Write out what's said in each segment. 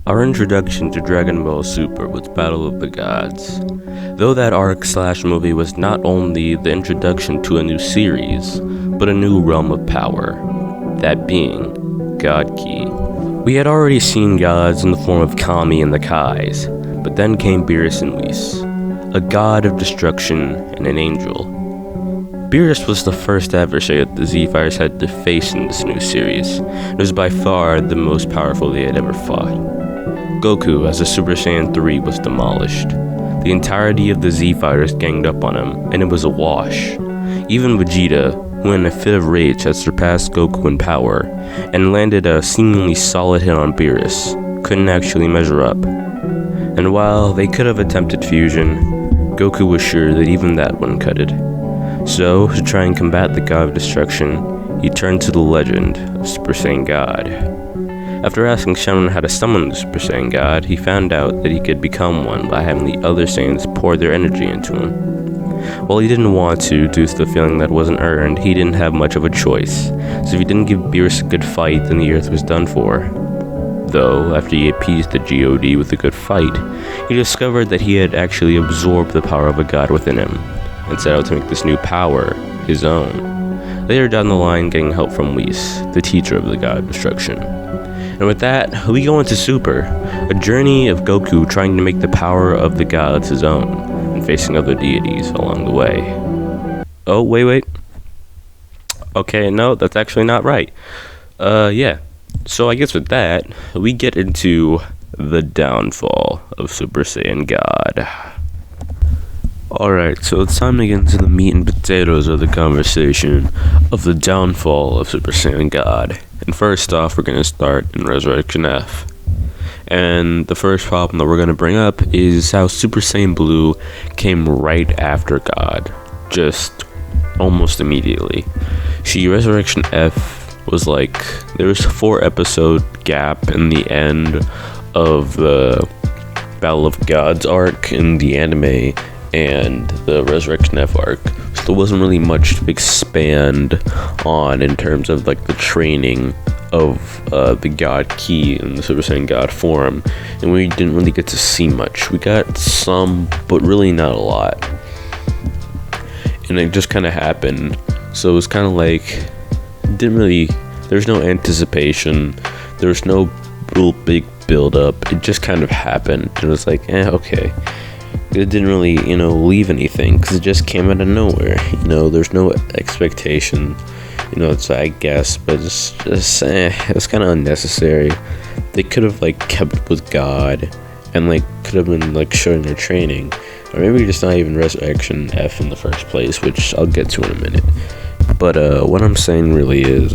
Our introduction to Dragon Ball Super was Battle of the Gods. Though that arc/movie was not only the introduction to a new series, but a new realm of power, that being God Ki. We had already seen gods in the form of Kami and the Kais, but then came Beerus and Whis, a god of destruction and an angel. Beerus was the first adversary that the Z-Fighters had to face in this new series. It was by far the most powerful they had ever fought. Goku, as a Super Saiyan 3, was demolished. The entirety of the Z-Fighters ganged up on him, and it was a wash. Even Vegeta, who in a fit of rage had surpassed Goku in power, and landed a seemingly solid hit on Beerus, couldn't actually measure up. And while they could have attempted fusion, Goku was sure that even that wouldn't cut it. So, to try and combat the god of destruction, he turned to the legend of Super Saiyan God. After asking Shenron how to summon the Super Saiyan God, he found out that he could become one by having the other Saiyans pour their energy into him. While he didn't want to, due to the feeling that wasn't earned, he didn't have much of a choice, so if he didn't give Beerus a good fight, then the Earth was done for. Though, after he appeased the GOD with a good fight, he discovered that he had actually absorbed the power of a god within him, and set out to make this new power his own. Later down the line, getting help from Whis, the teacher of the god of destruction. And with that, we go into Super, a journey of Goku trying to make the power of the gods his own, and facing other deities along the way. Oh, wait. Okay, no, that's actually not right. Yeah. So I guess with that, we get into the downfall of Super Saiyan God. Alright, so it's time to get into the meat and potatoes of the conversation of the downfall of Super Saiyan God. And first off, we're going to start in Resurrection F. And the first problem that we're going to bring up is how Super Saiyan Blue came right after God, just almost immediately. Resurrection F was like, there was a 4-episode gap in the end of the Battle of Gods arc in the anime and the Resurrection F arc. So there wasn't really much to expand on in terms of like the training of the God Ki in the Super Saiyan God form, and we didn't really get to see much. We got some, but really not a lot. And it just kind of happened. So it was kind of like, there's no anticipation, there was no real big build up. It just kind of happened. It was like, okay. It didn't really, leave anything, because it just came out of nowhere. There's no expectation. It's, I guess, but it's just, it was kind of unnecessary. They could have, kept with God, and, could have been, showing their training. Or maybe just not even Resurrection F in the first place, which I'll get to in a minute. But, what I'm saying really is,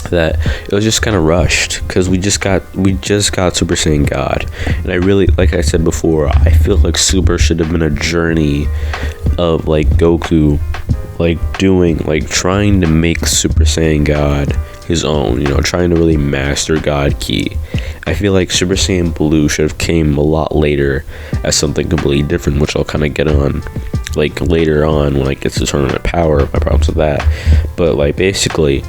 that it was just kind of rushed, because we just got Super Saiyan God, and I really, like I said before, I feel like Super should have been a journey of Goku trying to make Super Saiyan God his own, trying to really master God Ki. I feel like Super Saiyan Blue should have came a lot later as something completely different, which I'll kind of get on later on when I get to Tournament Power, my problems with that. But basically,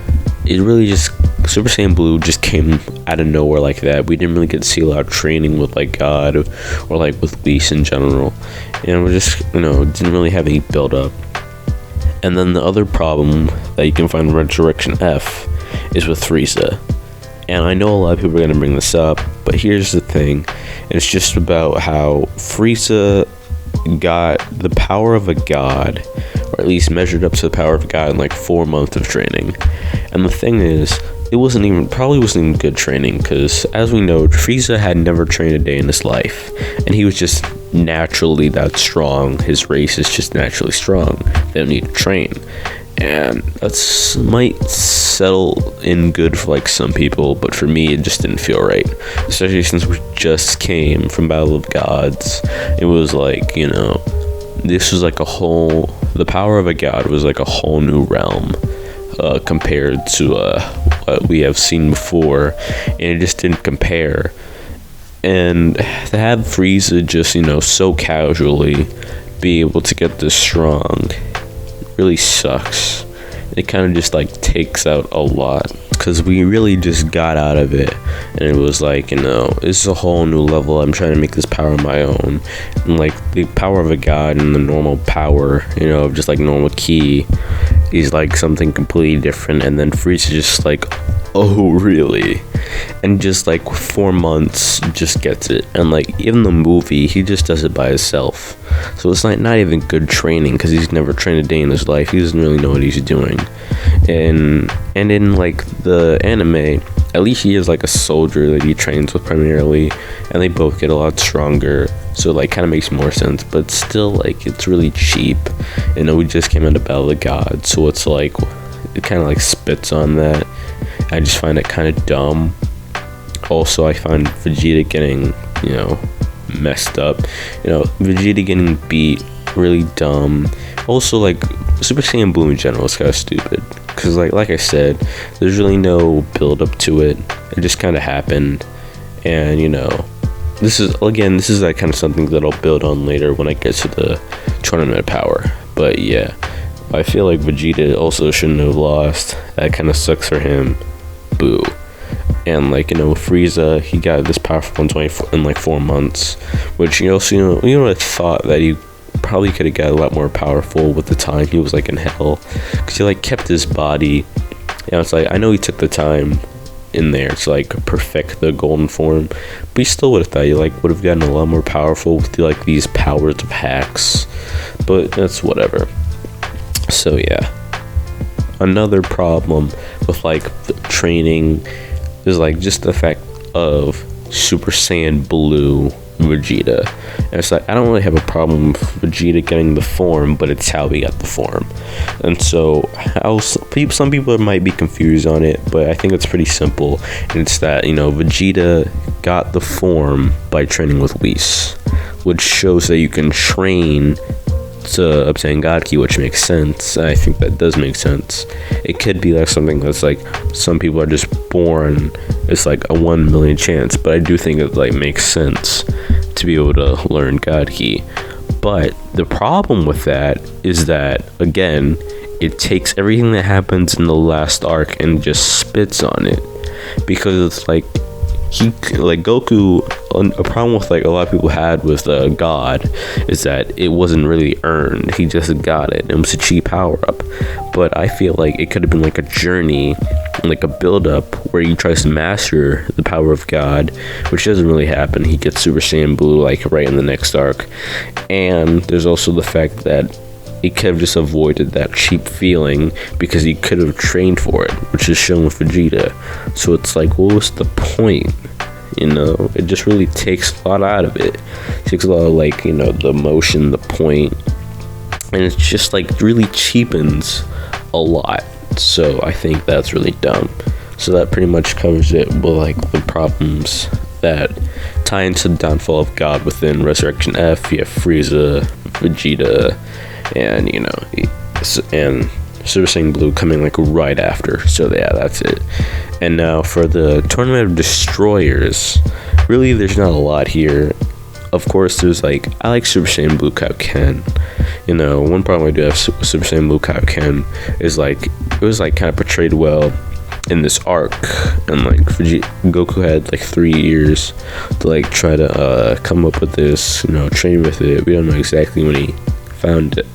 it really just, Super Saiyan Blue just came out of nowhere like that. We didn't really get to see a lot of training with God or with Whis in general, and we just didn't really have any build up. And then the other problem that you can find in Resurrection F is with Frieza. And I know a lot of people are going to bring this up, but here's the thing. It's just about how Frieza got the power of a god, or at least measured up to the power of a god in 4 months of training. And the thing is, it probably wasn't even good training, because as we know, Frieza had never trained a day in his life, and he was just naturally that strong. His race is just naturally strong. They don't need to train. And that might settle in good for some people, but for me it just didn't feel right, especially since we just came from Battle of Gods. It was this was the power of a god was a whole new realm compared to what we have seen before, and it just didn't compare. And to have Frieza just so casually be able to get this strong really sucks. It kind of just takes out a lot, because we really just got out of it, and it was like, it's a whole new level. I'm trying to make this power my own, and like the power of a god and the normal power, of just like normal ki is like something completely different. And then Frieza just like, oh really? And just like 4 months just gets it. And like even the movie, he just does it by himself, so it's like not even good training, because he's never trained a day in his life. He doesn't really know what he's doing. And in like the anime, at least he is like a soldier that he trains with primarily, and they both get a lot stronger, so like kind of makes more sense. But still, like, it's really cheap. We just came out of Battle of the Gods, so it's like it kind of like spits on that. I just find it kind of dumb. Also, I find Vegeta getting messed up. Vegeta getting beat, really dumb. Also, like, Super Saiyan Blue in general is kind of stupid, because like I said, there's really no build up to it. It just kind of happened. And this is like kind of something that I'll build on later when I get to the Tournament of Power. But yeah, I feel like Vegeta also shouldn't have lost. That kind of sucks for him. Boo. And like, Frieza, he got this powerful in like 4 months, which I thought that he probably could have got a lot more powerful with the time he was like in hell, because he like kept his body. It's like, I know he took the time in there to like perfect the golden form, but he still would have thought he like would have gotten a lot more powerful with like these powers of hacks. But that's whatever. So yeah, another problem with like the training is like just the fact of Super Saiyan Blue Vegeta. And it's like, I don't really have a problem with Vegeta getting the form, but it's how he got the form. And so some people might be confused on it, but I think it's pretty simple. And it's that Vegeta got the form by training with Whis, which shows that you can train to obtain God Ki, which makes sense. I think that does make sense. It could be like something that's like, some people are just born, it's like a 1 million chance, but I do think it like makes sense to be able to learn God Ki. But the problem with that is that, again, it takes everything that happens in the last arc and just spits on it, because it's like Goku, a problem with like a lot of people had with God is that it wasn't really earned. He just got it. It was a cheap power up. But I feel like it could have been like a journey, like a build up where he tries to master the power of God, which doesn't really happen. He gets Super Saiyan Blue like right in the next arc. And there's also the fact that he could have just avoided that cheap feeling, because he could have trained for it, which is shown with Vegeta. So it's like, what was the point? It just really takes a lot out of it. It takes a lot of like, the emotion, the point, and it's just like really cheapens a lot. So I think that's really dumb. So that pretty much covers it with like the problems that tie into the downfall of God within Resurrection F. You have Frieza, Vegeta, and and Super Saiyan Blue coming like right after. So yeah, that's it. And now for the Tournament of Destroyers, really there's not a lot here. Of course, there's like, I like Super Saiyan Blue Kaioken. One problem I do have with Super Saiyan Blue Kaioken is like, it was like kind of portrayed well in this arc, and like Goku had like 3 years to like try to come up with this, train with it. We don't know exactly when he found it.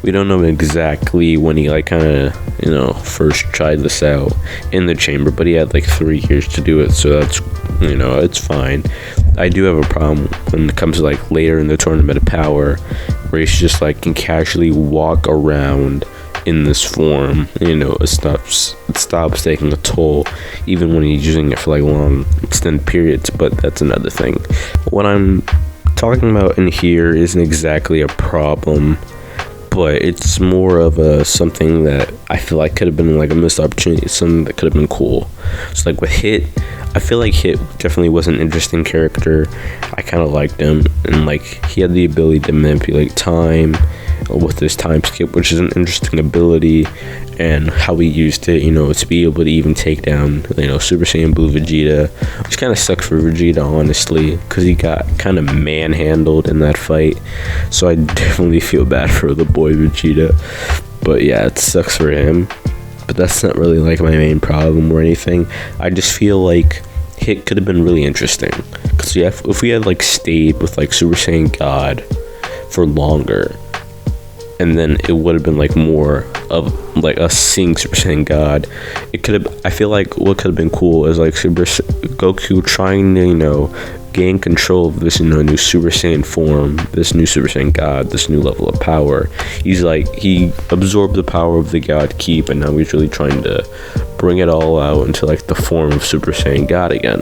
We don't know exactly when he like kind of first tried this out in the chamber, but he had like 3 years to do it, so that's it's fine. I do have a problem when it comes to like later in the Tournament of Power, where he's just like can casually walk around in this form. It stops taking a toll, even when he's using it for like long extended periods. But that's another thing. What I'm talking about in here isn't exactly a problem, but it's more of something that I feel like could have been like a missed opportunity, something that could have been cool. So like with Hit, I feel like Hit definitely was an interesting character. I kind of liked him, and like he had the ability to manipulate time with this time skip, which is an interesting ability, and how he used it, to be able to even take down, Super Saiyan Blue Vegeta, which kind of sucks for Vegeta, honestly, because he got kind of manhandled in that fight. So I definitely feel bad for the boy Vegeta, but yeah, it sucks for him. but that's not really like my main problem or anything. I just feel like Hit could have been really interesting, because if we had like stayed with like Super Saiyan God for longer, and then it would have been like more of like us seeing Super Saiyan God. It could have, I feel like what could have been cool is like Goku trying to, gain control of this, new Super Saiyan form, this new Super Saiyan God, this new level of power. He absorbed the power of the God Ki, and now he's really trying to bring it all out into like the form of Super Saiyan God again,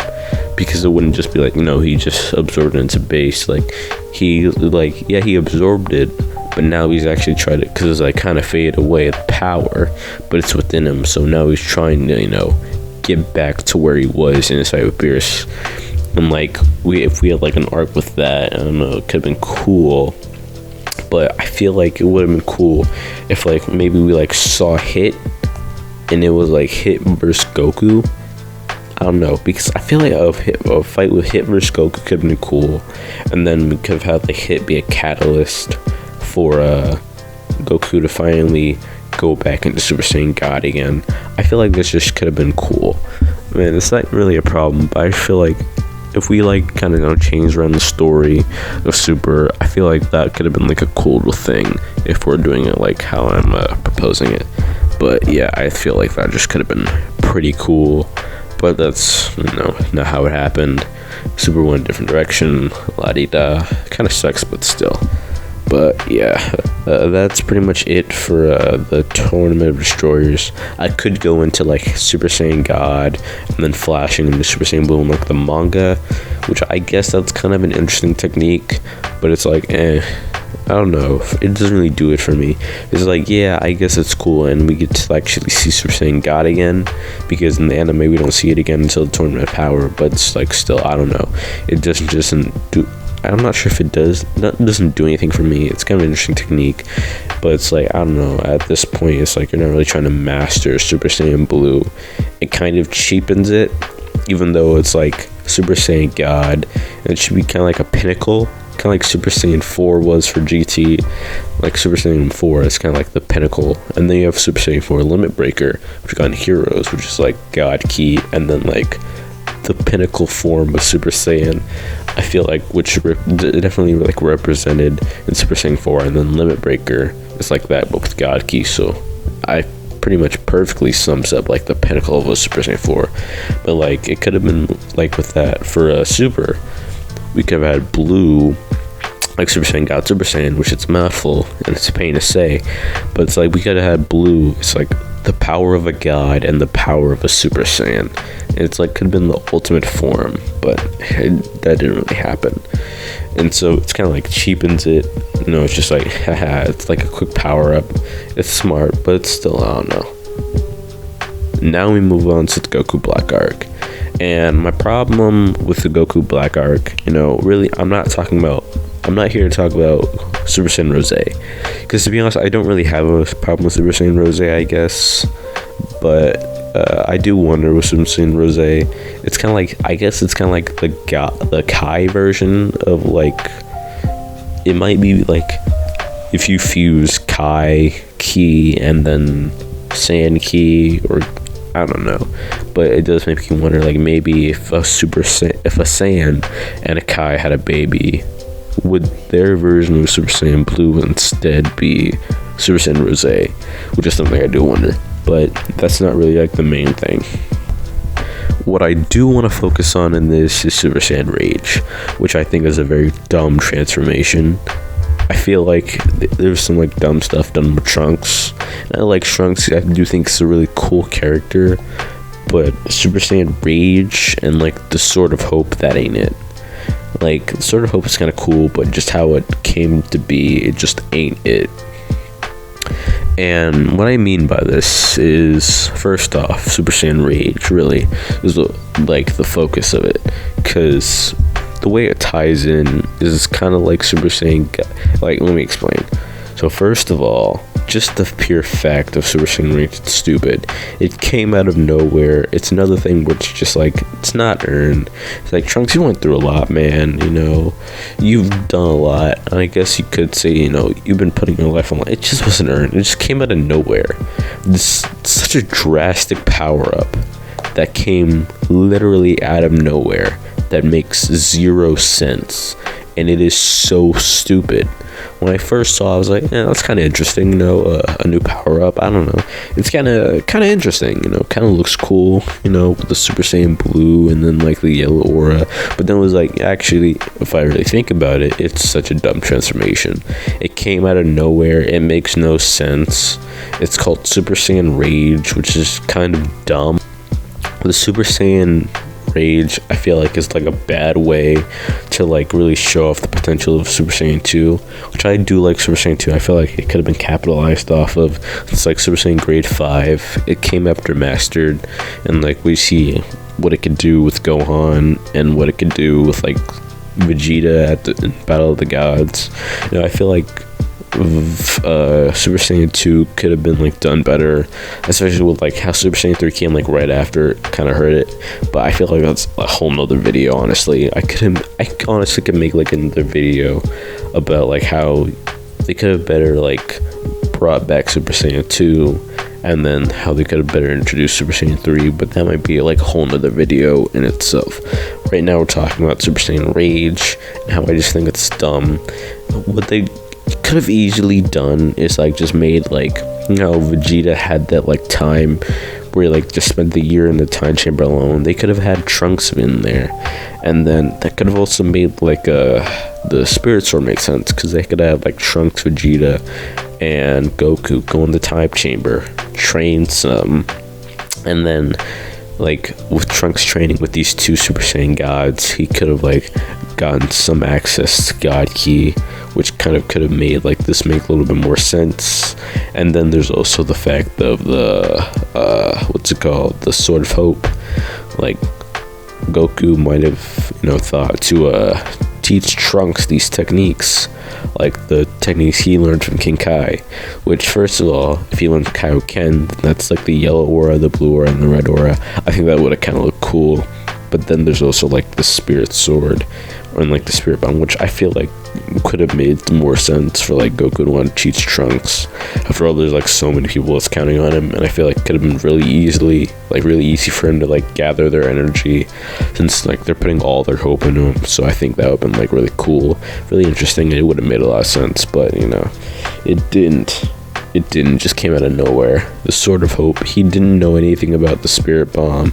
because it wouldn't just be like, he just absorbed it into base. Like he absorbed it, but now he's actually tried to, because it's like kind of faded away the power, but it's within him. So now he's trying to get back to where he was in his fight with Beerus. And like if we had like an arc with that, I don't know, it could have been cool. But I feel like it would have been cool if like maybe we like saw Hit, and it was like Hit versus Goku. I don't know, because I feel like a fight with Hit versus Goku could have been cool, and then we could have had like Hit be a catalyst for Goku to finally go back into Super Saiyan God again. I feel like this just could have been cool. Man, it's not really a problem, but I feel like if we like kind of change around the story of Super, I feel like that could have been like a cool little thing if we're doing it like how I'm proposing it. But yeah, I feel like that just could have been pretty cool, but that's not how it happened. Super went a different direction, la-di-da. Kind of sucks, but still. But yeah, that's pretty much it for the Tournament of Destroyers. I could go into like Super Saiyan God and then flashing into Super Saiyan Blue in like the manga, which I guess that's kind of an interesting technique, but it's like I don't know, it doesn't really do it for me. It's like, yeah, I guess it's cool, and we get to actually see Super Saiyan God again, because in the anime we don't see it again until the Tournament of Power. But it's like, still, I don't know, it just doesn't do. I'm not sure if it doesn't do anything for me. It's kind of an interesting technique, but it's like, I don't know, at this point it's like you're not really trying to master Super Saiyan Blue. It kind of cheapens it, even though it's like Super Saiyan God, and it should be kind of like a pinnacle, kind of like Super Saiyan 4 was for GT. Like Super Saiyan 4 is kind of like the pinnacle, and then you have Super Saiyan 4 Limit Breaker, which got in Heroes, which is like God Ki, and then like the pinnacle form of Super Saiyan, I feel like, which definitely like represented in Super Saiyan 4, and then Limit Breaker is like that, but with God Ki. So I pretty much perfectly sums up like the pinnacle of a Super Saiyan 4. But like it could have been like with that for Super, we could have had Blue, like Super Saiyan God Super Saiyan, which it's a mouthful and it's a pain to say, but it's like we could have had Blue. It's like the power of a god and the power of a Super Saiyan. And it's like could have been the ultimate form, but that didn't really happen. And so it's kind of like cheapens it. It's just like, haha, it's like a quick power up. It's smart, but it's still, I don't know. Now we move on to the Goku Black Arc. And my problem with the Goku Black Arc, really, I'm not here to talk about Super Saiyan Rose, because to be honest, I don't really have a problem with Super Saiyan Rose, I guess. But I do wonder with Super Saiyan Rose, it's kind of like, I guess it's kind of like the Kai version of like, it might be like if you fuse Kai Ki and then Saiyan Ki, or I don't know, but it does make me wonder, like maybe if a Saiyan and a Kai had a baby, would their version of Super Saiyan Blue instead be Super Saiyan Rose, which is something I do wonder, but that's not really like the main thing. What I do want to focus on in this is Super Saiyan Rage, which I think is a very dumb transformation. I feel like there's some like dumb stuff done with Trunks, and I like Trunks. I do think he's a really cool character, but Super Saiyan Rage and like the Sword of Hope, that ain't it. Like, the Sword of Hope is kind of cool, but just how it came to be, it just ain't it. And what I mean by this is, first off, Super Saiyan Rage really is the focus of it, because the way it ties in is kind of like Super Saiyan. Like, let me explain. So first of all, just the pure fact of Super Saiyan Rage, it's stupid. It came out of nowhere. It's another thing where it's just like, it's not earned. It's like, Trunks, you went through a lot, man. You've done a lot. And I guess you could say, you've been putting your life on. It just wasn't earned. It just came out of nowhere. This such such a drastic power-up that came literally out of nowhere that makes zero sense, and it is so stupid. When I first saw it, I was like, yeah, that's kind of interesting, a new power-up. I don't know, it's kind of interesting, kind of looks cool, with the Super Saiyan blue and then like the yellow aura. But then it was like, actually, if I really think about it, it's such a dumb transformation. It came out of nowhere, it makes no sense. It's called Super Saiyan Rage, which is kind of dumb. The Super Saiyan Rage, I feel like, is like a bad way to like really show off the potential of Super Saiyan 2, which I do like. Super Saiyan 2, I feel like it could have been capitalized off of. It's like Super Saiyan Grade 5. It came after Mastered, and like we see what it could do with Gohan and what it could do with like Vegeta at the Battle of the Gods. I feel like Super Saiyan 2 could have been like done better, especially with like how Super Saiyan 3 came like right after, kind of hurt it. But I feel like that's a whole nother video. Honestly, I honestly could make like another video about like how they could have better like brought back Super Saiyan 2, and then how they could have better introduced Super Saiyan 3, but that might be like a whole nother video in itself. Right now we're talking about Super Saiyan Rage and how I just think it's dumb. What they could have easily done is like just made like, Vegeta had that like time where he like just spent the year in the time chamber alone. They could have had Trunks in there, and then that could have also made like the Spirit Sword make sense, because they could have like Trunks, Vegeta, and Goku go in the time chamber, train some, and then like with Trunks training with these two Super Saiyan gods, he could have like gotten some access to God Ki, which kind of could have made like this make a little bit more sense. And then there's also the fact of the the Sword of Hope. Like Goku might have thought to teach Trunks these techniques, like the techniques he learned from King Kai, which, first of all, if he learned Kaioken, that's like the yellow aura, the blue aura, and the red aura. I think that would have kind of looked cool. But then there's also like the Spirit Sword, or like the Spirit Bomb, which I feel like could have made more sense for like Goku to want to teach Trunks. After all, there's like so many people that's counting on him, and I feel like it could have been really easy for him to like gather their energy, since like they're putting all their hope into him. So I think that would have been like really cool, really interesting, and it would have made a lot of sense. But it didn't. It didn't. Just came out of nowhere. The Sword of Hope. He didn't know anything about the Spirit Bomb,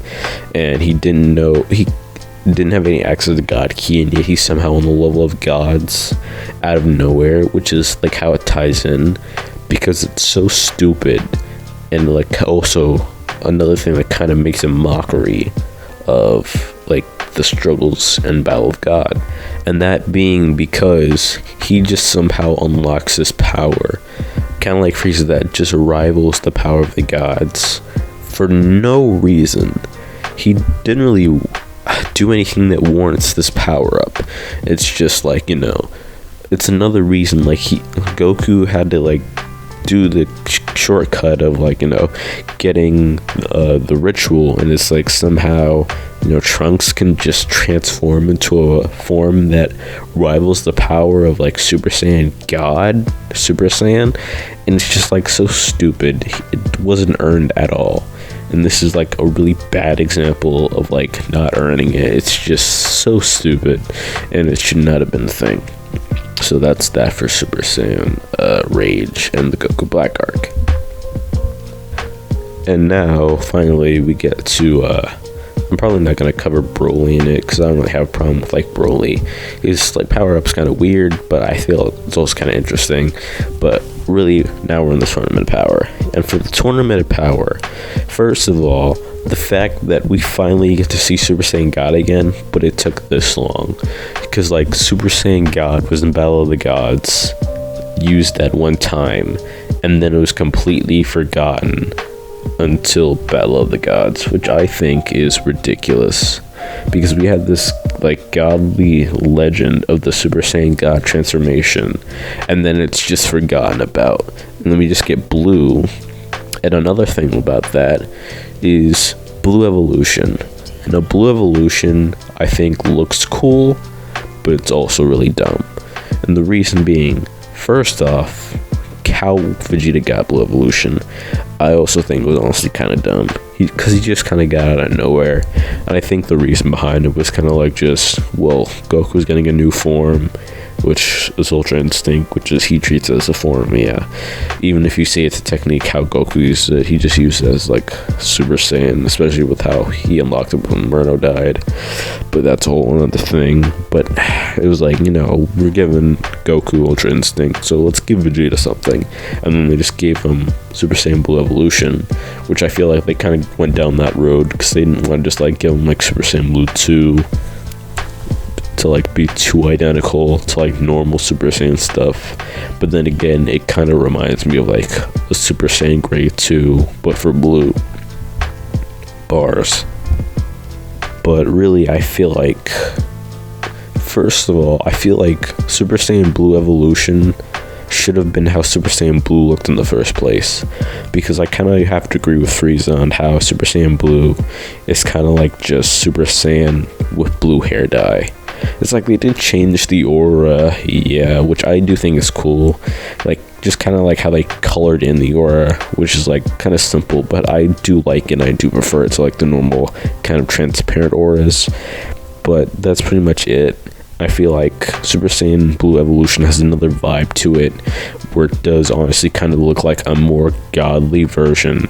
and he didn't have any access to God Ki, and yet he's somehow on the level of gods out of nowhere, which is like how it ties in, because it's so stupid. And like also another thing that kind of makes a mockery of like the struggles and Battle of God, and that being because he just somehow unlocks this power, kind of like Frieza, that just rivals the power of the gods for no reason. He didn't really do anything that warrants this power up. It's just like, it's another reason like Goku had to like do the shortcut of like getting the ritual, and it's like somehow Trunks can just transform into a form that rivals the power of like Super Saiyan God, Super Saiyan, and it's just like so stupid. It wasn't earned at all, and this is like a really bad example of like not earning it. It's just so stupid, and it should not have been a thing. So that's that for Super Saiyan Rage and the Goku Black Arc. And now finally we get to I'm probably not going to cover Broly in it, because I don't really have a problem with like Broly. His like power-up's kind of weird, but I feel it's also kind of interesting. But really, now we're in the Tournament of Power. And for the Tournament of Power, first of all, the fact that we finally get to see Super Saiyan God again, but it took this long, because like Super Saiyan God was in Battle of the Gods, used that one time, and then it was completely forgotten until Battle of the Gods, which I think is ridiculous, because we had this like godly legend of the Super Saiyan God transformation, and then it's just forgotten about, and then we just get Blue. And another thing about that is Blue Evolution. And a Blue Evolution, I think, looks cool, but it's also really dumb. And the reason being, first off, how Vegeta got Blue Evolution, I also think was honestly kind of dumb. Because he just kind of got out of nowhere. And I think the reason behind it was kind of like just, well, Goku's getting a new form, which is Ultra Instinct, which is he treats it as a form, yeah. Even if you say it's a technique, how Goku used it, he just used it as like Super Saiyan, especially with how he unlocked it when Murno died. But that's a whole other thing. But it was like, we're giving Goku Ultra Instinct, so let's give Vegeta something. And then they just gave him Super Saiyan Blue Evolution, which I feel like they kind of went down that road because they didn't want to just like give him like Super Saiyan Blue 2 to like be too identical to like normal Super Saiyan stuff. But then again, it kind of reminds me of like a Super Saiyan Grey 2 but for blue bars. But really, I feel like, first of all, I feel like Super Saiyan Blue Evolution should have been how Super Saiyan Blue looked in the first place, because I kind of have to agree with Frieza on how Super Saiyan Blue is kind of like just Super Saiyan with blue hair dye. It's like they did change the aura, yeah, which I do think is cool, like just kind of like how they colored in the aura, which is like kind of simple, but I do like it and I do prefer it to like the normal kind of transparent auras. But that's pretty much it. I feel like Super Saiyan Blue Evolution has another vibe to it, where it does honestly kind of look like a more godly version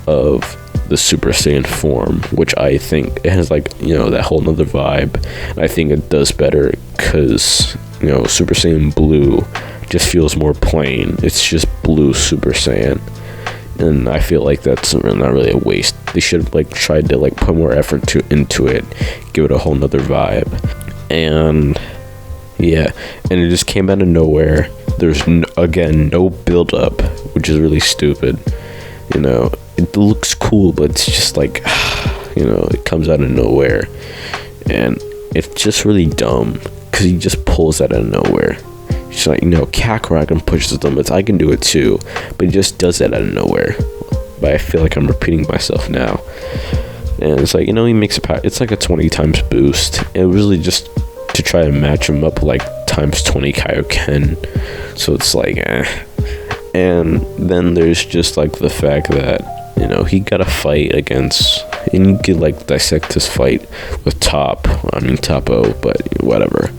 of the Super Saiyan form, which I think it has like, that whole nother vibe. And I think it does better because, Super Saiyan Blue just feels more plain. It's just blue Super Saiyan. And I feel like that's not really a waste. They should have like tried to like put more effort into it, give it a whole nother vibe. And yeah, and it just came out of nowhere. There's no build up, which is really stupid. It looks cool, but it's just like, it comes out of nowhere, and it's just really dumb because he just pulls out of nowhere. It's like, Kakarot can push the limits, I can do it too, but he just does that out of nowhere. But I feel like I'm repeating myself now. And it's like, he makes it's like a 20 times boost. It was really just to try to match him up like times 20 Kaioken. So it's like, And then there's just like the fact that, he got a fight against, and you could like dissect his fight with Toppo, but whatever.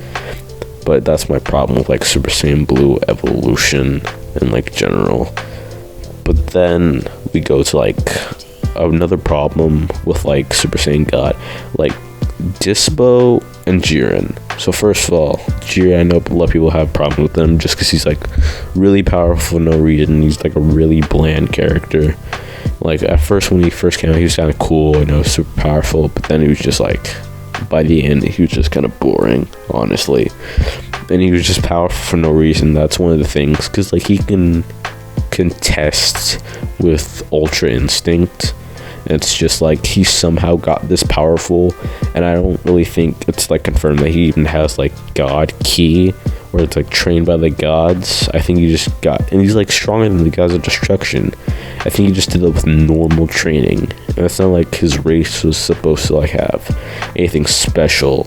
But that's my problem with like Super Saiyan Blue Evolution and like general. But then we go to like another problem with like Super Saiyan God, like Dispo and Jiren. So first of all, Jiren, I know a lot of people have a problem with him just because he's like really powerful for no reason. He's like a really bland character. Like at first when he first came out, he was kind of cool, super powerful, but then he was just like, by the end, he was just kind of boring, honestly. And he was just powerful for no reason. That's one of the things, because like he can contest with Ultra Instinct. It's just like he somehow got this powerful, and I don't really think it's like confirmed that he even has like God Ki, where it's like trained by the gods. I think he just and he's like stronger than the gods of destruction. I think he just did it with normal training, and it's not like his race was supposed to like have anything special.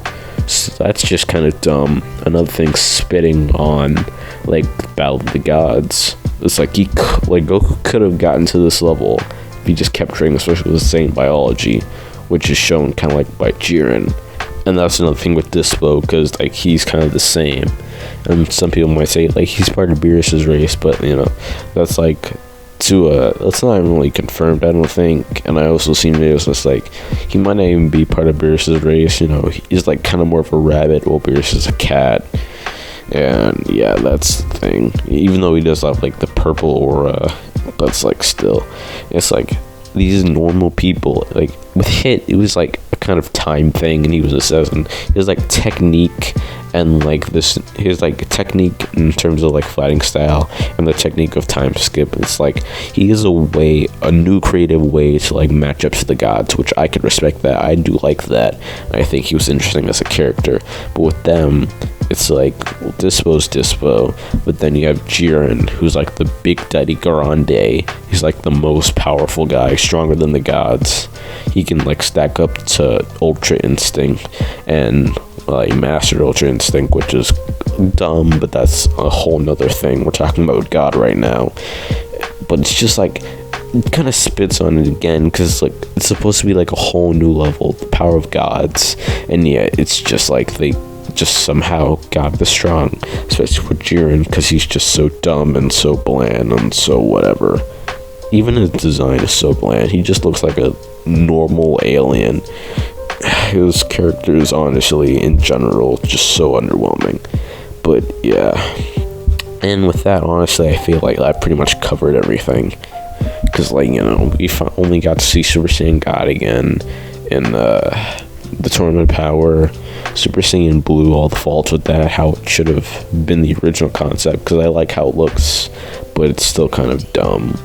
So that's just kind of dumb. Another thing, spitting on like Battle of the Gods. It's like Goku could have gotten to this level if he just kept training, especially with the same biology, which is shown kind of like by Jiren. And that's another thing with Dispo, because like he's kind of the same. And some people might say like he's part of Beerus's race, but that's like that's not even really confirmed, I don't think. And I also seen videos that's like he might not even be part of Beerus's race. He's like kind of more of a rabbit, while Beerus is a cat. And yeah, that's the thing. Even though he does have like the purple aura, that's like still, it's like these normal people, like with Hit, it was like a kind of time thing, and he was assessing his like technique, and like his like technique in terms of like fighting style, and the technique of time skip. It's like he is a new creative way to like match up to the gods, which I could respect that. I do like that. I think he was interesting as a character. But with them, it's like, well, Dispo's Dispo, but then you have Jiren, who's like the Big Daddy Grande. He's like the most powerful guy, stronger than the gods. He can like stack up to Ultra Instinct and like Mastered Ultra Instinct, which is dumb, but that's a whole nother thing. We're talking about God right now. But it's just like, it kind of spits on it again, because like it's supposed to be like a whole new level, the power of gods, and yet it's just like they just somehow got this strong, especially for Jiren, because he's just so dumb and so bland and so whatever. Even his design is so bland. He just looks like a normal alien. His character is honestly, in general, just so underwhelming. But yeah, and with that, honestly, I feel like I pretty much covered everything. Because, like, you know, we only got to see Super Saiyan God again in the Tournament of Power. Super Saiyan Blue, all the faults with that, how it should have been the original concept, because I like how it looks, but it's still kind of dumb.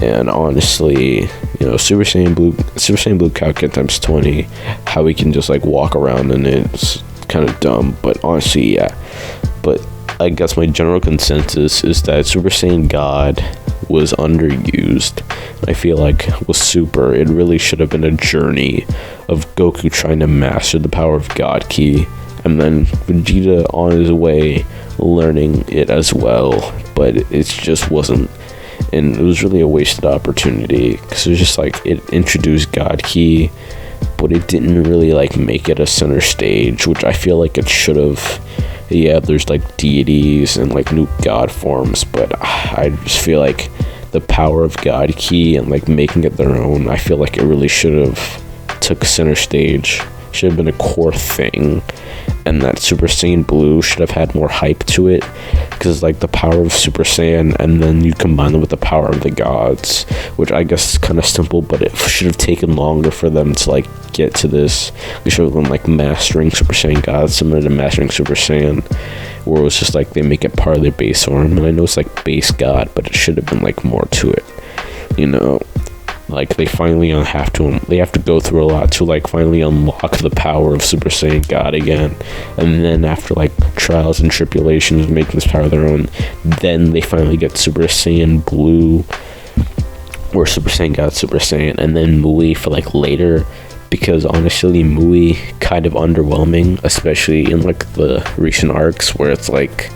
And honestly, you know, Super Saiyan Blue Kaioken times 20, how he can just like walk around and it's kind of dumb, but honestly, yeah. But I guess my general consensus is that Super Saiyan God was underused. I feel like with Super, it really should have been a journey of Goku trying to master the power of God Ki, and then Vegeta on his way learning it as well, but it just wasn't. And it was really a wasted opportunity, because it was just like, it introduced God Ki, but it didn't really like make it a center stage, which I feel like it should have. Yeah, there's like deities and like new god forms, but I just feel like the power of God Ki and like making it their own, I feel like it really should have took center stage, should have been a core thing, and that Super Saiyan Blue should have had more hype to it, because like the power of Super Saiyan, and then you combine it with the power of the gods, which I guess is kind of simple, but it should have taken longer for them to like get to this. They should have been like mastering Super Saiyan God, similar to mastering Super Saiyan, where it was just like they make it part of their base form. And I know it's like base God, but it should have been like more to it, you know. Like they finally have to go through a lot to like finally unlock the power of Super Saiyan God again, and then after like trials and tribulations of making this power their own, then they finally get Super Saiyan Blue, or Super Saiyan God, Super Saiyan, and then Mui for like later, because honestly Mui kind of underwhelming, especially in like the recent arcs where it's like,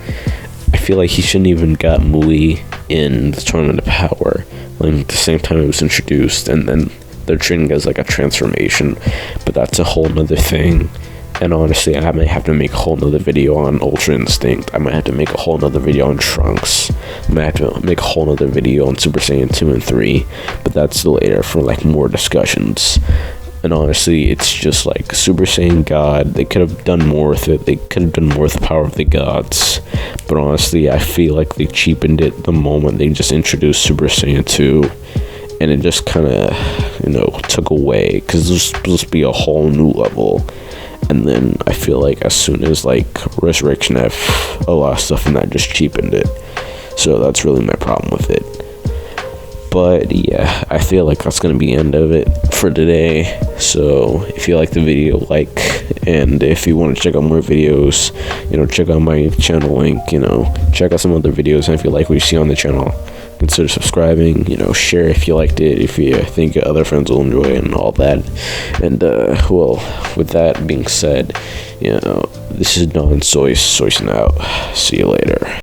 I feel like he shouldn't even got Mui in the Tournament of Power. Like at the same time it was introduced, and then they're treating it as like a transformation, but that's a whole nother thing. And honestly, I might have to make a whole nother video on Ultra Instinct. I might have to make a whole nother video on Trunks. I might have to make a whole nother video on Super Saiyan 2 and 3, but that's later for like more discussions. And honestly, it's just like Super Saiyan God, they could have done more with it. They could have done more with the power of the gods. But honestly, I feel like they cheapened it the moment they just introduced Super Saiyan 2. And it just kind of, you know, took away, because this was supposed to be a whole new level. And then I feel like as soon as like Resurrection F, a lot of stuff in that just cheapened it. So that's really my problem with it. But yeah, I feel like that's going to be the end of it for today. So if you like the video, like, and if you want to check out more videos, you know, check out my channel link, you know, check out some other videos. And if you like what you see on the channel, consider subscribing, you know, share if you liked it, if you think other friends will enjoy it and all that. And well, with that being said, you know, this is Soyce out. See you later.